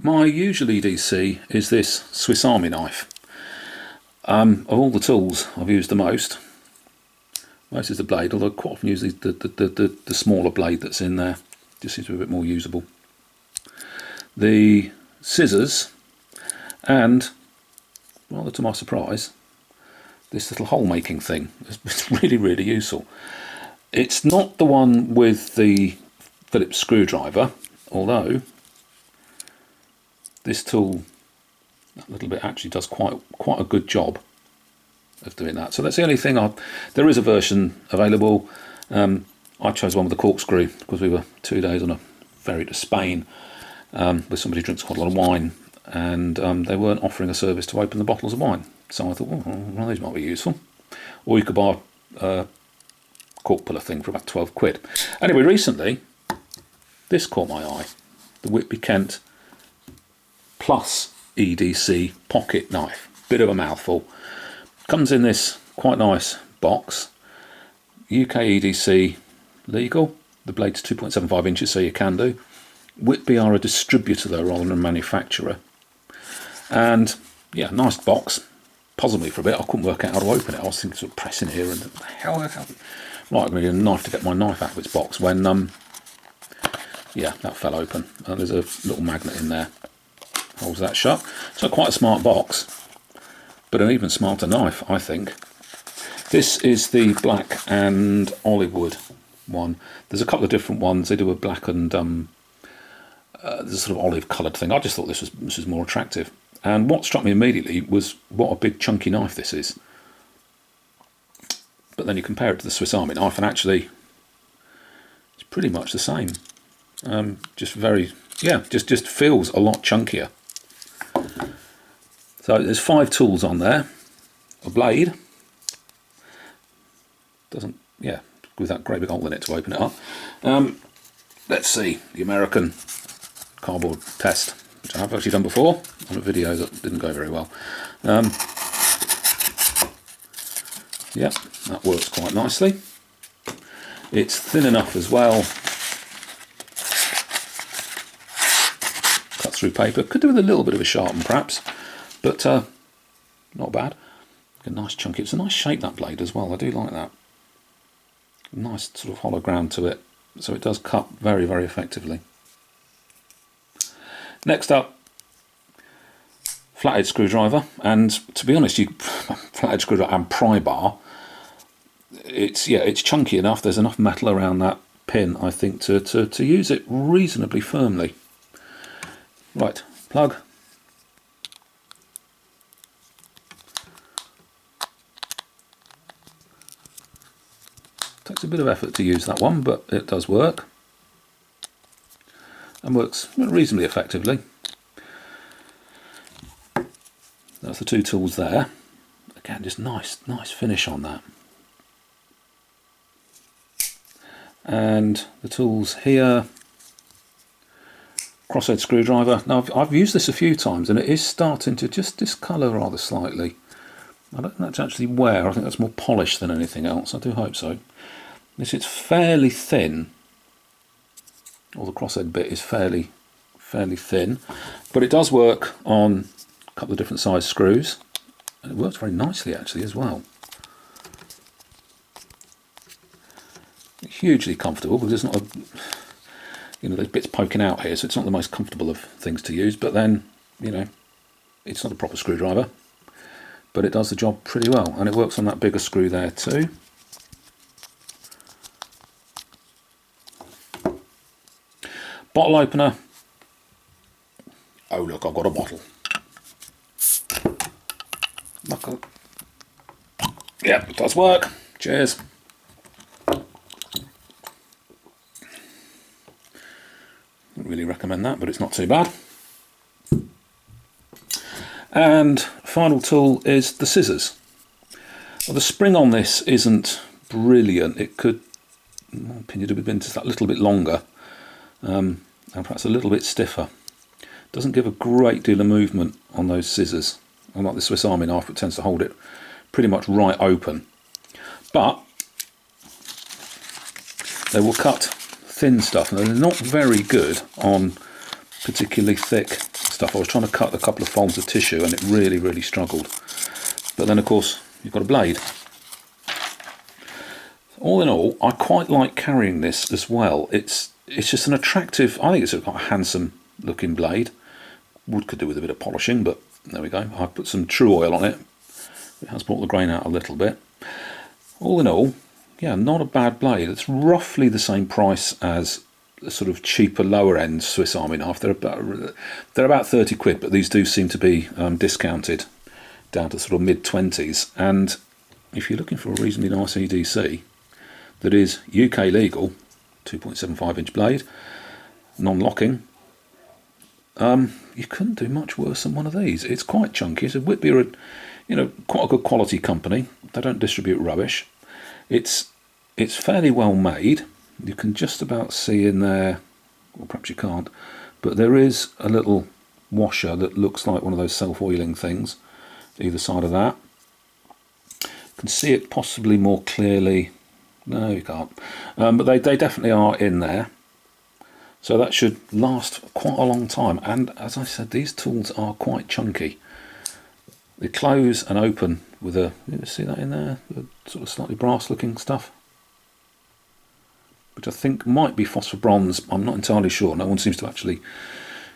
My usual EDC is this Swiss Army knife. Of all the tools I've used the most is the blade, although I quite often use the smaller blade that's in there. Just seems to be a bit more usable. The scissors, and rather to my surprise, this little hole making thing. It's really, really useful. It's not the one with the Phillips screwdriver, although this tool, that little bit, actually does quite a good job of doing that. So that's the only thing. There is a version available. I chose one with the corkscrew because we were 2 days on a ferry to Spain with somebody who drinks quite a lot of wine, and they weren't offering a service to open the bottles of wine. So I thought, well, one of these might be useful. Or you could buy a cork puller thing for about 12 quid. Anyway, recently, this caught my eye. The Whitby Kent Plus EDC pocket knife. Bit of a mouthful. Comes in this quite nice box. UK EDC legal. The blade's 2.75 inches, so you can do. Whitby are a distributor though, rather than a manufacturer. And yeah, nice box. Puzzled me for a bit. I couldn't work out how to open it. I was thinking sort of pressing here and what the hell? Right, I'm going to need a knife to get my knife out of its box when yeah, that fell open. There's a little magnet in there. Holds that shut. So quite a smart box, but an even smarter knife, I think. This is the black and olive wood one. There's a couple of different ones. They do a black and there's a sort of olive coloured thing. I just thought this was more attractive. And what struck me immediately was what a big chunky knife this is. But then you compare it to the Swiss Army knife, and actually it's pretty much the same. Just very, yeah, just feels a lot chunkier. So there's 5 tools on there. A blade. Doesn't, yeah, with that great big hole in it to open it up. Let's see, the American cardboard test, which I have actually done before on a video that didn't go very well. Yeah, that works quite nicely. It's thin enough as well. Cuts through paper. Could do with a little bit of a sharpen perhaps, but not bad. A nice chunky. It's a nice shape, that blade as well. I do like that. Nice sort of hollow ground to it, so it does cut very, very effectively. Next up, flathead screwdriver, and to be honest, flathead screwdriver and pry bar. It's chunky enough. There's enough metal around that pin, I think, to use it reasonably firmly. Right, plug. Takes a bit of effort to use that one, but it does work. And works reasonably effectively. That's the 2 tools there. Again, just nice finish on that. And the tools here. Crosshead screwdriver. Now I've used this a few times, and it is starting to just discolour rather slightly. I don't think that's actually wear. I think that's more polish than anything else. I do hope so. It's fairly thin. Or the crosshead bit is fairly thin, but it does work on a couple of different size screws, and it works very nicely actually as well. Hugely comfortable, because it's not a, there's bits poking out here, so it's not the most comfortable of things to use, but then, it's not a proper screwdriver, but it does the job pretty well, and it works on that bigger screw there too. Bottle opener. Oh look, I've got a bottle. Yeah, it does work. Cheers. Wouldn't really recommend that, but it's not too bad. And final tool is the scissors. Well, the spring on this isn't brilliant. It could, in my opinion, have been just that little bit longer. And perhaps a little bit stiffer. Doesn't give a great deal of movement on those scissors. Unlike the Swiss Army knife, it tends to hold it pretty much right open. But they will cut thin stuff, and they're not very good on particularly thick stuff. I was trying to cut a couple of folds of tissue and it really, really struggled. But then of course you've got a blade. All in all, I quite like carrying this as well. It's just an attractive, I think it's a handsome looking blade. Wood could do with a bit of polishing, but there we go. I put some True Oil on it. It has brought the grain out a little bit. All in all, yeah, not a bad blade. It's roughly the same price as a sort of cheaper, lower end Swiss Army knife. They're about 30 quid, but these do seem to be discounted down to sort of mid-20s. And if you're looking for a reasonably nice EDC that is UK legal, 2.75 inch blade, non-locking, you couldn't do much worse than one of these. It's quite chunky. So Whitby are, quite a good quality company. They don't distribute rubbish. It's fairly well made. You can just about see in there, or perhaps you can't, but there is a little washer that looks like one of those self-oiling things either side of that. You can see it possibly more clearly. No, you can't. But they definitely are in there. So that should last quite a long time. And as I said, these tools are quite chunky. They close and open with you see that in there? The sort of slightly brass looking stuff, which I think might be phosphor bronze. I'm not entirely sure. No one seems to actually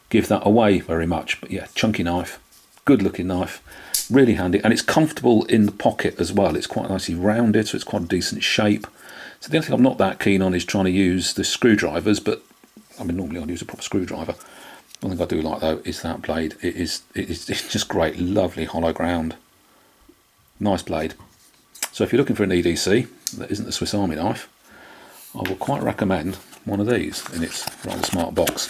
give that away very much. But yeah, chunky knife, good looking knife, really handy. And it's comfortable in the pocket as well. It's quite nicely rounded, so it's quite a decent shape. So the only thing I'm not that keen on is trying to use the screwdrivers, but I mean, normally I'd use a proper screwdriver. One thing I do like though is that blade. It's just great, lovely hollow ground, nice blade. So if you're looking for an EDC that isn't a Swiss Army knife, I would quite recommend one of these in its rather smart box.